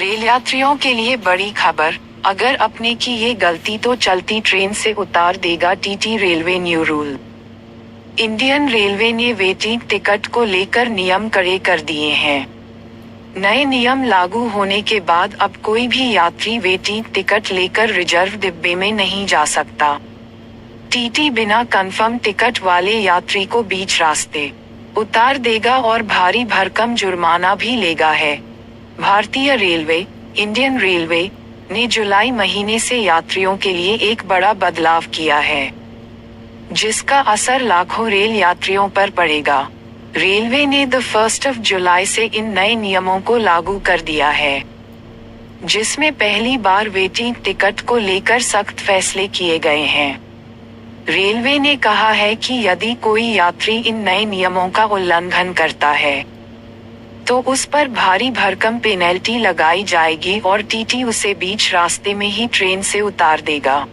Rail यात्रियों के लिए बड़ी खबर, अगर अपने की ये गलती तो चलती ट्रेन से उतार देगा TT railway new rule. Indian railway ने वेटिंग टिकट को लेकर नियम कड़े कर दिए हैं। नए नियम लागू होने के बाद अब कोई भी यात्री वेटिंग टिकट लेकर रिजर्व डिब्बे में नहीं जा सकता। टीटी बिना कंफर्म टिकट वाले यात्री को बीच रास्ते उतार देगा और भारी भरकम जुर्माना भी लेगा है। भारतीय रेलवे, इंडियन रेलवे ने जुलाई महीने से यात्रियों के लिए एक बड़ा बदलाव किया है, जिसका असर लाखों रेल यात्रियों पर पड़ेगा। रेलवे ने 1 जुलाई से इन नए नियमों को लागू कर दिया है, जिसमें पहली बार वेटिंग टिकट को लेकर सख्त फैसले किए गए हैं। रेलवे ने कहा है कि यदि कोई यात्री इन नए नियमों का उल्लंघन करता है तो उस पर भारी भरकम पेनल्टी लगाई जाएगी और टीटी उसे बीच रास्ते में ही ट्रेन से उतार देगा।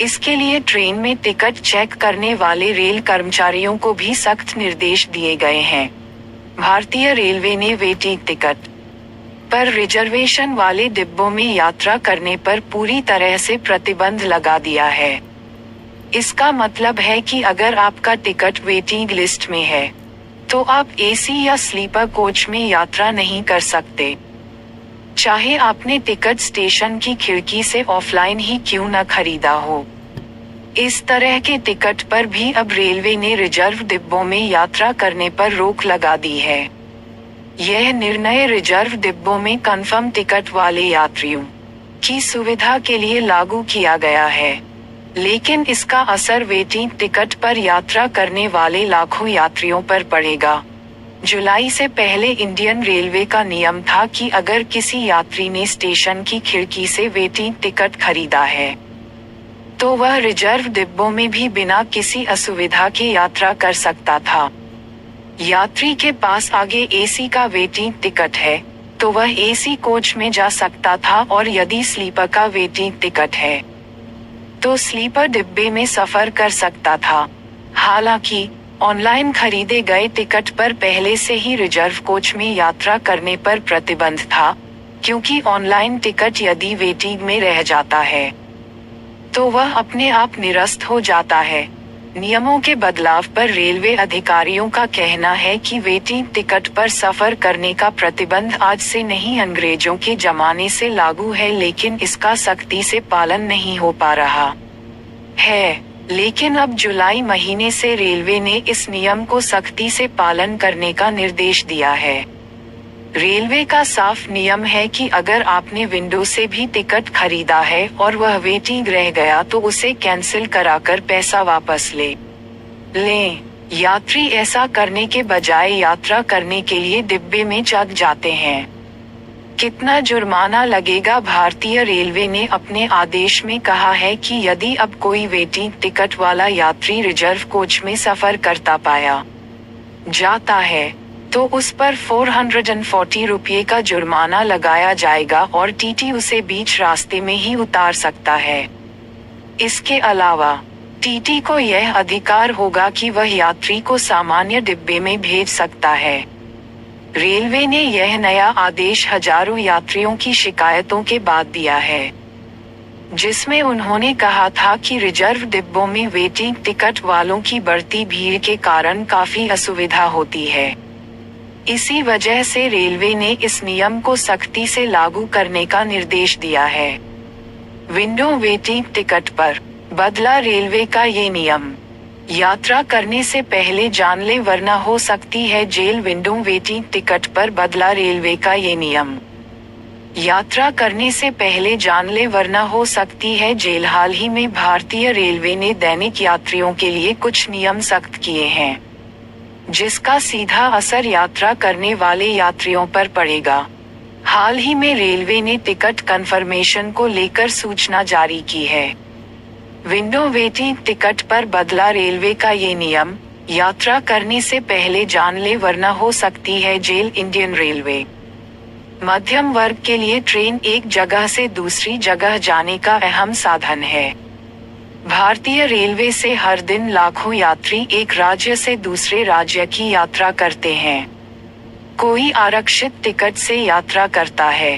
इसके लिए ट्रेन में टिकट चेक करने वाले रेल कर्मचारियों को भी सख्त निर्देश दिए गए हैं। भारतीय रेलवे ने वेटिंग टिकट पर रिजर्वेशन वाले डिब्बों में यात्रा करने पर पूरी तरह से प्रतिबंध लगा दिया है। इसका मतलब है कि अगर आपका टिकट वेटिंग लिस्ट में है तो आप एसी या स्लीपर कोच में यात्रा नहीं कर सकते, चाहे आपने टिकट स्टेशन की खिड़की से ऑफलाइन ही क्यों न खरीदा हो। इस तरह के टिकट पर भी अब रेलवे ने रिजर्व डिब्बों में यात्रा करने पर रोक लगा दी है। यह निर्णय रिजर्व डिब्बों में कंफर्म टिकट वाले यात्रियों की सुविधा के लिए लागू किया गया है, लेकिन इसका असर वेटिंग टिकट पर यात्रा करने वाले लाखों यात्रियों पर पड़ेगा। जुलाई से पहले इंडियन रेलवे का नियम था कि अगर किसी यात्री ने स्टेशन की खिड़की से वेटिंग टिकट खरीदा है तो वह रिजर्व डिब्बों में भी बिना किसी असुविधा के यात्रा कर सकता था। यात्री के पास आगे एसी का वेटिंग टिकट है तो वह एसी कोच में जा सकता था और यदि स्लीपर का वेटिंग टिकट है तो स्लीपर डिब्बे में सफर कर सकता था। हालांकि ऑनलाइन खरीदे गए टिकट पर पहले से ही रिजर्व कोच में यात्रा करने पर प्रतिबंध था, क्योंकि ऑनलाइन टिकट यदि वेटिंग में रह जाता है तो वह अपने आप निरस्त हो जाता है। नियमों के बदलाव पर रेलवे अधिकारियों का कहना है कि वेटिंग टिकट पर सफर करने का प्रतिबंध आज से नहीं अंग्रेजों के जमाने से लागू है, लेकिन इसका सख्ती से पालन नहीं हो पा रहा है। लेकिन अब जुलाई महीने से रेलवे ने इस नियम को सख्ती से पालन करने का निर्देश दिया है। रेलवे का साफ नियम है कि अगर आपने विंडो से भी टिकट खरीदा है और वह वेटिंग रह गया तो उसे कैंसिल कराकर पैसा वापस लें। यात्री ऐसा करने के बजाय यात्रा करने के लिए डिब्बे में जग जाते हैं। कितना जुर्माना लगेगा? भारतीय रेलवे ने अपने आदेश में कहा है कि यदि अब कोई वेटिंग टिकट वाला यात्री रिजर्व कोच में सफर करता पाया जाता है तो उस पर 440 रुपये का जुर्माना लगाया जाएगा और टीटी उसे बीच रास्ते में ही उतार सकता है। इसके अलावा टीटी को यह अधिकार होगा कि वह यात्री को सामान्य डिब्बे में भेज सकता है। रेलवे ने यह नया आदेश हजारों यात्रियों की शिकायतों के बाद दिया है, जिसमें उन्होंने कहा था कि रिजर्व डिब्बों में वेटिंग टिकट वालों की बढ़ती भीड़ के कारण काफी असुविधा होती है। इसी वजह से रेलवे ने इस नियम को सख्ती से लागू करने का निर्देश दिया है। विंडो वेटिंग टिकट पर बदला रेलवे का ये नियम। यात्रा करने से पहले जानलें वरना हो सकती है जेल। विंडो वेटिंग टिकट पर बदला रेलवे का ये नियम। यात्रा करने से पहले जानलें वरना हो सकती है जेल। हाल ही में भारतीय रेलवे ने दैनिक यात्रियों के लिए कुछ नियम सख्त किए हैं, जिसका सीधा असर यात्रा करने वाले यात्रियों पर पड़ेगा। हाल ही में रेलवे ने टिकट कंफर्मेशन को लेकर सूचना जारी की है। विंडो वेटिंग टिकट पर बदला रेलवे का ये नियम। यात्रा करने से पहले जानलें वरना हो सकती है जेल। इंडियन रेलवे मध्यम वर्ग के लिए ट्रेन एक जगह से दूसरी जगह जाने का अहम साधन है। भारतीय रेलवे से हर दिन लाखों यात्री एक राज्य से दूसरे राज्य की यात्रा करते हैं। कोई आरक्षित टिकट से यात्रा करता है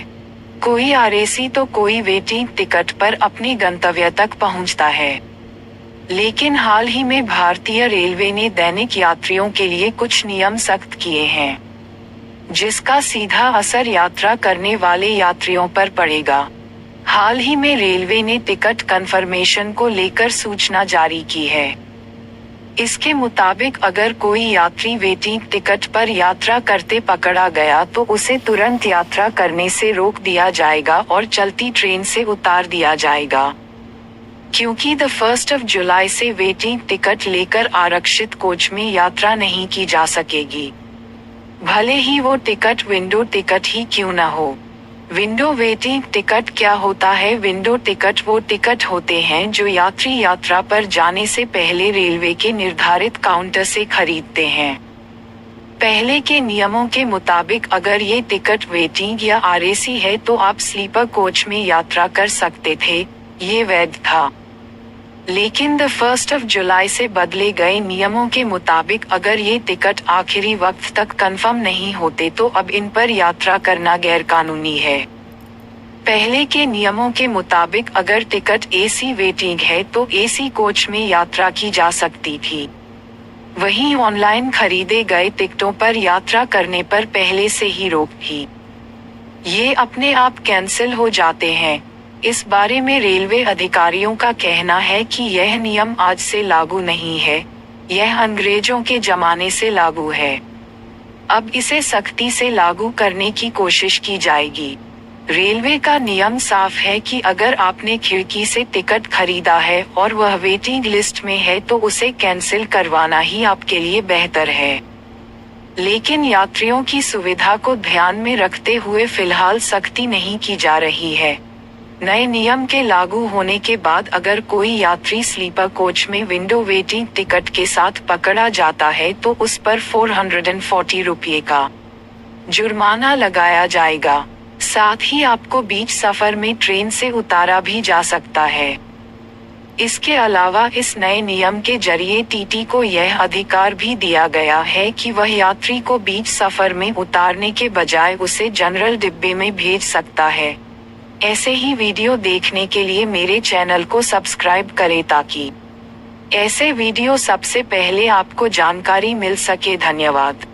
कोई आरएसी तो कोई वेटिंग टिकट पर अपने गंतव्य तक पहुंचता है। लेकिन हाल ही में भारतीय रेलवे ने दैनिक यात्रियों के लिए कुछ नियम सख्त किए हैं, जिसका सीधा असर यात्रा करने वाले यात्रियों पर पड़ेगा। हाल ही में रेलवे ने टिकट कंफर्मेशन को लेकर सूचना जारी की है। इसके मुताबिक अगर कोई यात्री वेटिंग टिकट पर यात्रा करते पकड़ा गया तो उसे तुरंत यात्रा करने से रोक दिया जाएगा और चलती ट्रेन से उतार दिया जाएगा, क्योंकि 1 जुलाई से वेटिंग टिकट लेकर आरक्षित कोच में यात्रा नहीं की जा सकेगी, भले ही वो टिकट विंडो टिकट ही क्यों न हो। विंडो वेटिंग टिकट क्या होता है? विंडो टिकट वो टिकट होते हैं जो यात्री यात्रा पर जाने से पहले रेलवे के निर्धारित काउंटर से खरीदते हैं। पहले के नियमों के मुताबिक अगर ये टिकट वेटिंग या आरएसी है तो आप स्लीपर कोच में यात्रा कर सकते थे, ये वैध था। लेकिन 1 जुलाई से बदले गए नियमों के मुताबिक अगर ये टिकट आखिरी वक्त तक कंफर्म नहीं होते तो अब इन पर यात्रा करना गैरकानूनी है। पहले के नियमों के मुताबिक अगर टिकट एसी वेटिंग है तो एसी कोच में यात्रा की जा सकती थी। वहीं ऑनलाइन खरीदे गए टिकटों पर यात्रा करने पर पहले से ही रोक थी। ये अपने आप कैंसिल हो जाते हैं। इस बारे में रेलवे अधिकारियों का कहना है कि यह नियम आज से लागू नहीं है, यह अंग्रेजों के जमाने से लागू है। अब इसे सख्ती से लागू करने की कोशिश की जाएगी। रेलवे का नियम साफ है कि अगर आपने खिड़की से टिकट खरीदा है और वह वेटिंग लिस्ट में है तो उसे कैंसिल करवाना ही आपके लिए बेहतर है। लेकिन यात्रियों की सुविधा को ध्यान में रखते हुए फिलहाल सख्ती नहीं की जा रही है। नए नियम के लागू होने के बाद अगर कोई यात्री स्लीपर कोच में विंडो वेटिंग टिकट के साथ पकड़ा जाता है तो उस पर 440 रुपये का जुर्माना लगाया जाएगा। साथ ही आपको बीच सफर में ट्रेन से उतारा भी जा सकता है। इसके अलावा इस नए नियम के जरिए टीटी को यह अधिकार भी दिया गया है कि वह यात्री को बीच सफर में उतारने के बजाय उसे जनरल डिब्बे में भेज सकता है। ऐसे ही वीडियो देखने के लिए मेरे चैनल को सब्सक्राइब करें ताकि ऐसे वीडियो सबसे पहले आपको जानकारी मिल सके। धन्यवाद।